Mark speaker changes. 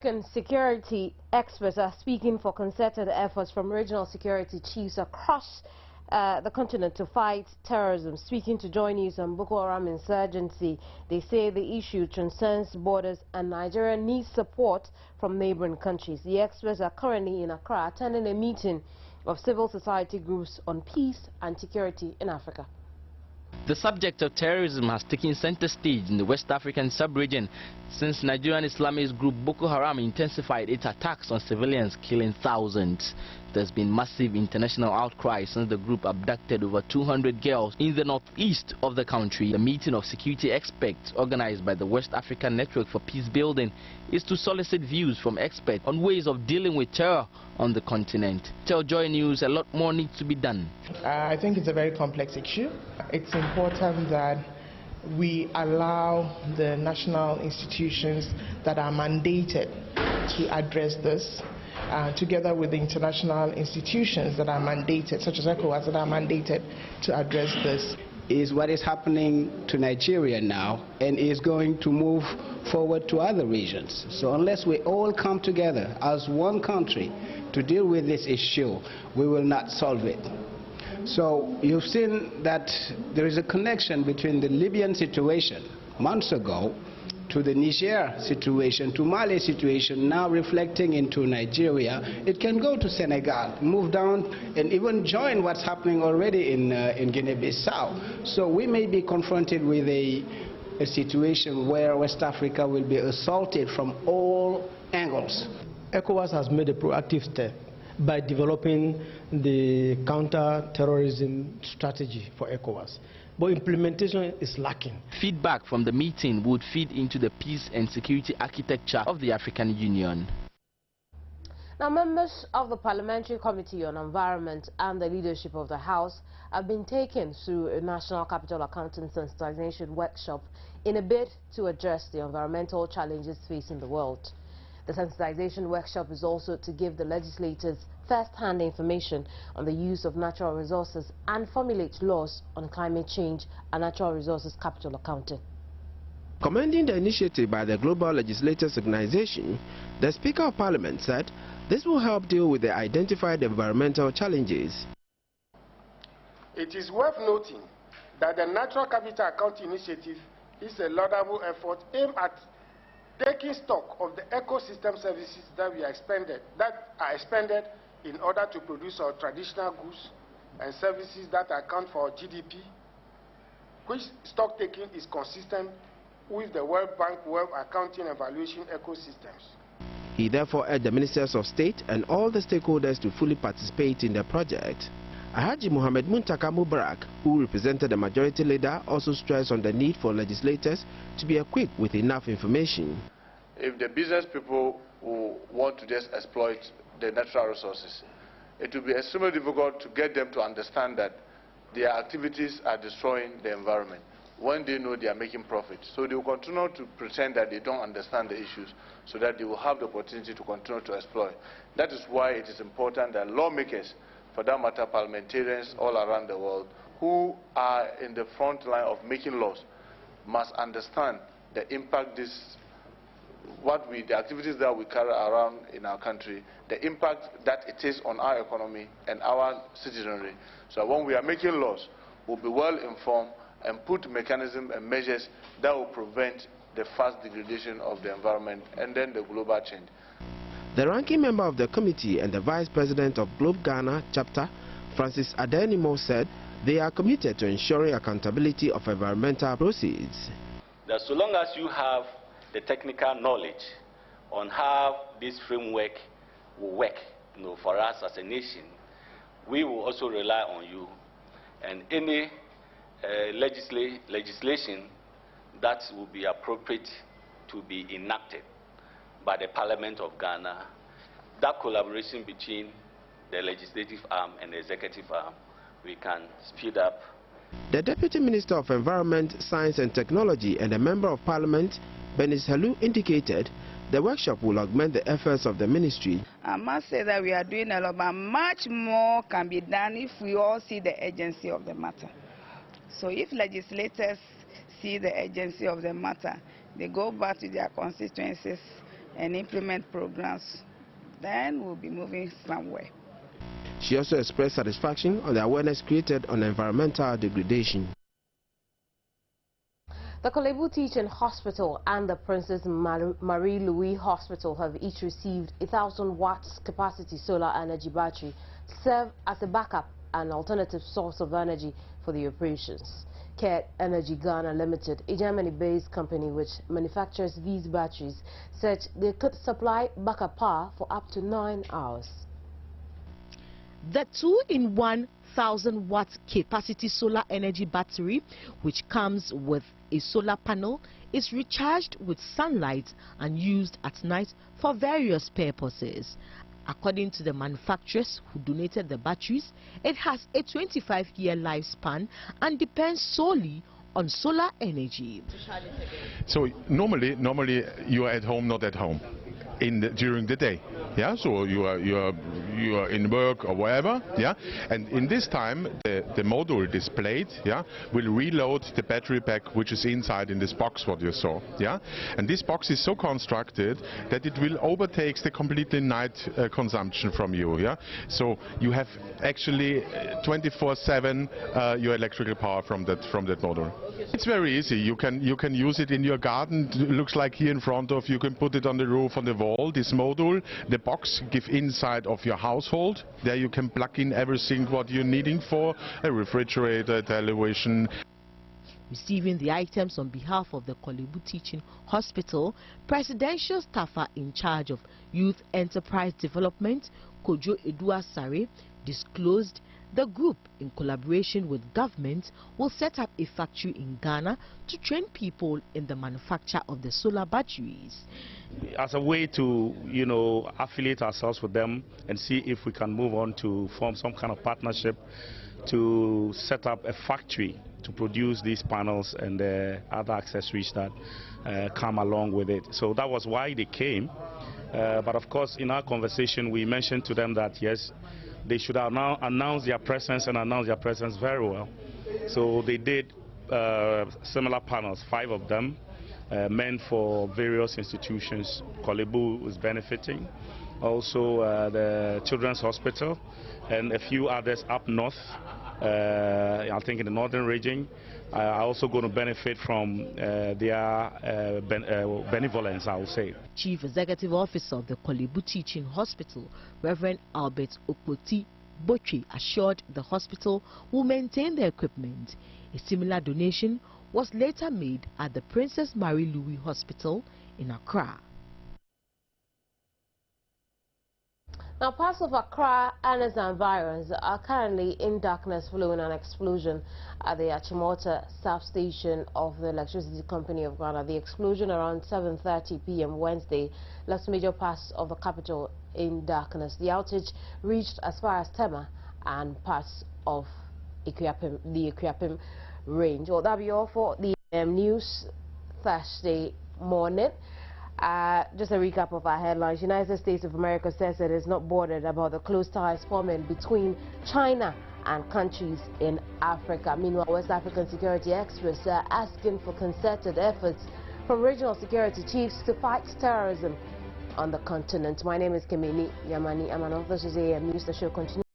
Speaker 1: Security experts are speaking for concerted efforts from regional security chiefs across the continent to fight terrorism. Speaking to Joy News on Boko Haram insurgency, they say the issue transcends borders and Nigeria needs support from neighboring countries. The experts are currently in Accra attending a meeting of civil society groups on peace and security in Africa.
Speaker 2: The subject of terrorism has taken center stage in the West African sub-region since Nigerian Islamist group Boko Haram intensified its attacks on civilians, killing thousands. There's been massive international outcry since the group abducted over 200 girls in the northeast of the country. The meeting of security experts organized by the West African Network for Peace Building is to solicit views from experts on ways of dealing with terror on the continent. Tell Joy News a lot more needs to be done.
Speaker 3: I think it's a very complex issue. It's important that we allow the national institutions that are mandated to address this, together with the international institutions that are mandated, such as ECOWAS, that are mandated to address this.
Speaker 4: Is what is happening to Nigeria now and is going to move forward to other regions. So unless we all come together as one country to deal with this issue, we will not solve it. So you've seen that there is a connection between the Libyan situation months ago to the Niger situation, to Mali situation, now reflecting into Nigeria. It can go to Senegal, move down and even join what's happening already in Guinea-Bissau. So we may be confronted with a situation where West Africa will be assaulted from all angles.
Speaker 5: ECOWAS has made a proactive step by developing the counter-terrorism strategy for ECOWAS. But implementation is lacking.
Speaker 2: Feedback from the meeting would feed into the peace and security architecture of the African Union.
Speaker 1: Now, members of the Parliamentary Committee on Environment and the leadership of the House have been taken through a National Capital Accounting Sensitization workshop in a bid to address the environmental challenges facing the world. The sensitization workshop is also to give the legislators first-hand information on the use of natural resources and formulate laws on climate change and natural resources capital accounting.
Speaker 6: Commending the initiative by the Global Legislators Organization, the Speaker of Parliament said this will help deal with the identified environmental challenges.
Speaker 7: It is worth noting that the Natural Capital Account Initiative is a laudable effort aimed at taking stock of the ecosystem services that are expended in order to produce our traditional goods and services that account for our GDP, which stock taking is consistent with the World Bank World Accounting Evaluation ecosystems.
Speaker 6: He therefore urged the Ministers of State and all the stakeholders to fully participate in the project. Alhaji Mohammed Muntaka Mubarak, who represented the majority leader, also stressed on the need for legislators to be equipped with enough information.
Speaker 8: If the business people who want to just exploit the natural resources, it will be extremely difficult to get them to understand that their activities are destroying the environment when they know they are making profit. So they will continue to pretend that they don't understand the issues so that they will have the opportunity to continue to exploit. That is why it is important that lawmakers, for that matter parliamentarians all around the world, who are in the front line of making laws, must understand the impact the activities that we carry around in our country, the impact that it is on our economy and our citizenry. So when we are making laws, we'll be well informed and put mechanisms and measures that will prevent the fast degradation of the environment and then the global change.
Speaker 6: The ranking member of the committee and the vice president of Globe Ghana chapter, Francis Adenimo, said they are committed to ensuring accountability of environmental proceeds.
Speaker 9: That so long as you have the technical knowledge on how this framework will work, for us as a nation, we will also rely on you. And any legislation that will be appropriate to be enacted by the Parliament of Ghana, that collaboration between the legislative arm and the executive arm, we can speed up.
Speaker 6: The Deputy Minister of Environment, Science and Technology and a Member of Parliament, Benis Halu, indicated the workshop will augment the efforts of the ministry.
Speaker 10: I must say that we are doing a lot, but much more can be done if we all see the urgency of the matter. So if legislators see the urgency of the matter, they go back to their constituencies and implement programs, then we'll be moving somewhere.
Speaker 6: She also expressed satisfaction on the awareness created on environmental degradation.
Speaker 1: The Kolebu Teaching Hospital and the Princess Marie Louise Hospital have each received a 1,000 watts capacity solar energy battery to serve as a backup and alternative source of energy for the operations. Care Energy Ghana Limited, a Germany-based company which manufactures these batteries, said they could supply backup power for up to 9 hours.
Speaker 11: The 2-in-1 1,000 watt capacity solar energy battery, which comes with a solar panel, is recharged with sunlight and used at night for various purposes. According to the manufacturers who donated the batteries, it has a 25-year lifespan and depends solely on solar energy.
Speaker 12: So normally you are at home, not at home during the day. Yeah, so you are in work or wherever, yeah, and in this time the module displayed, yeah, will reload the battery pack which is inside in this box what you saw, yeah, and this box is so constructed that it will overtake the completely night consumption from you, yeah, so you have actually 24/7 your electrical power from that module. It's very easy. You can use it in your garden. It looks like here in front of you. Can put it on the roof, on the wall. This module, the box, give inside of your household. There you can plug in everything what you're needing for a refrigerator, television.
Speaker 11: Receiving the items on behalf of the Kolebu Teaching Hospital, Presidential Staffer in charge of Youth Enterprise Development, Kojo Edua Sare, disclosed the group, in collaboration with government, will set up a factory in Ghana to train people in the manufacture of the solar batteries.
Speaker 13: As a way to, affiliate ourselves with them and see if we can move on to form some kind of partnership to set up a factory to produce these panels and other accessories that come along with it. So that was why they came. But of course, in our conversation, we mentioned to them that yes, they should have now announced their presence and announce their presence very well. So they did similar panels, 5 of them, meant for various institutions. Kolebu is benefiting, also the Children's Hospital, and a few others up north, I think in the northern region, are also going to benefit from their benevolence, I would say.
Speaker 11: Chief Executive Officer of the Kolebu Teaching Hospital, Reverend Albert Okpoti Botri, assured the hospital will maintain the equipment. A similar donation was later made at the Princess Marie Louise Hospital in Accra.
Speaker 1: Now, parts of Accra and its environs are currently in darkness following an explosion at the Achimota substation of the Electricity Company of Ghana. The explosion around 7:30 p.m. Wednesday left major parts of the capital in darkness. The outage reached as far as Tema and parts of the Ikuapem range. Well, that'll be all for the news Thursday morning. Just a recap of our headlines. United States of America says it is not bothered about the close ties forming between China and countries in Africa. Meanwhile, West African security experts are asking for concerted efforts from regional security chiefs to fight terrorism on the continent. My name is Kemini Yamani Amano. This is AM News. The show continues.